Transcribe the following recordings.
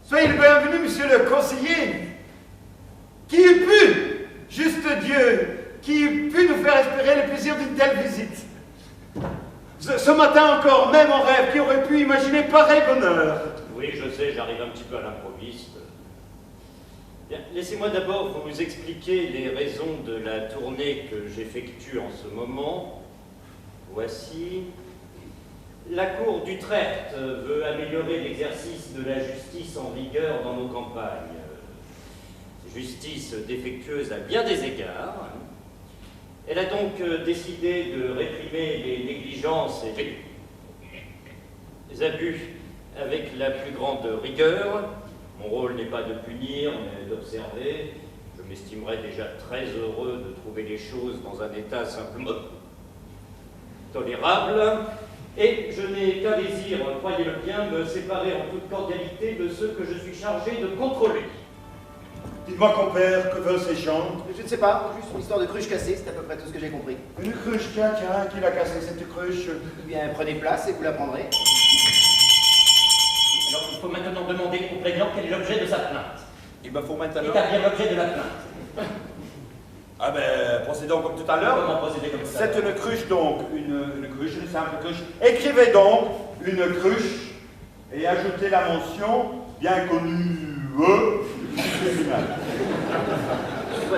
Soyez le bienvenu, monsieur le conseiller. Qui eût pu, juste Dieu, qui eût pu nous faire espérer le plaisir d'une telle visite? Ce matin encore, même en rêve, qui aurait pu imaginer pareil bonheur? Oui, je sais, j'arrive un petit peu à l'improviste. Bien, laissez-moi d'abord vous expliquer les raisons de la tournée que j'effectue en ce moment. Voici. La Cour d'Utrecht veut améliorer l'exercice de la justice en vigueur dans nos campagnes. Justice défectueuse à bien des égards. Elle a donc décidé de réprimer les négligences et les abus avec la plus grande rigueur. Mon rôle n'est pas de punir, mais d'observer. Je m'estimerais déjà très heureux de trouver les choses dans un état simplement tolérable. Et je n'ai qu'un désir, croyez-le bien, me séparer en toute cordialité de ceux que je suis chargé de contrôler. Dites-moi, compère, que veulent ces gens? Je ne sais pas, juste une histoire de cruche cassée, c'est à peu près tout ce que j'ai compris. Une cruche, tiens, qui l'a cassée, cette cruche? Eh bien, prenez place et vous la prendrez. Alors, il faut maintenant demander au plaignant quel est l'objet de sa plainte. Il me faut maintenant... Établir l'objet de la plainte. Ah ben, procédons comme tout à l'heure. Comment procéder comme ça? C'est une cruche donc, une cruche, une simple cruche. Écrivez donc une cruche et ajoutez la mention bien connue du tribunal.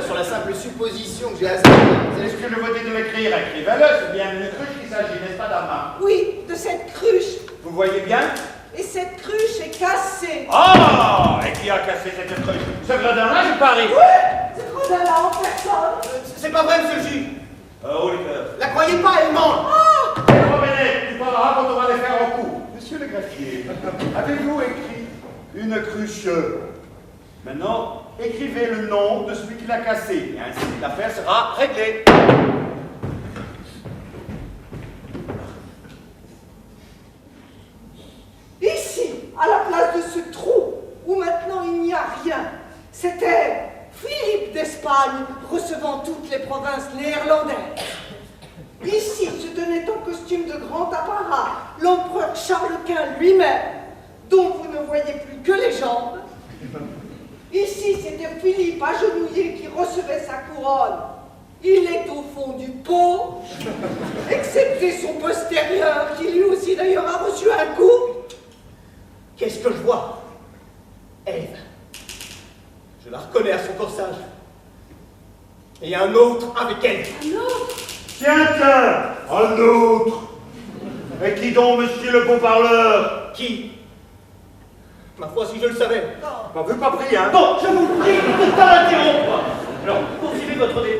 Sur la simple supposition que j'ai assez... Est-ce que je vous dis de l'écrire? Écrivez-le, c'est bien une cruche qu'il s'agit, n'est-ce pas, Dama? Oui, de cette cruche. Vous voyez bien? Et cette cruche est cassée. Ah! Et qui a cassé cette cruche? Ce gredin-là, je parie. Oui, ce gredin-là en personne. C'est pas vrai, monsieur le juge. Oliver. La croyez pas, elle ment. Revenez, tu parleras quand on va les faire en coup. Monsieur le greffier, avez-vous écrit une cruche? Maintenant, écrivez le nom de celui qui l'a cassé, et ainsi l'affaire sera réglée. Ici, à la place de ce trou, où maintenant il n'y a rien, c'était Philippe d'Espagne recevant toutes les provinces néerlandaises. Ici se tenait en costume de grand apparat l'empereur Charles Quint lui-même, dont vous ne voyez plus que les jambes. Ici, c'était Philippe agenouillé qui recevait sa couronne. Il est au fond du pot, excepté son postérieur, qui lui aussi d'ailleurs a reçu un coup. Qu'est-ce que je vois? Ève. Je la reconnais à son corsage. Et un autre avec elle. Un autre? Tiens, un autre. Et qui donc, monsieur le beau parleur? Qui? Ma foi, si je le savais. Pas vu, pas pris, hein? Bon, je vous prie de ne pas m'interrompre. Alors, poursuivez votre débat.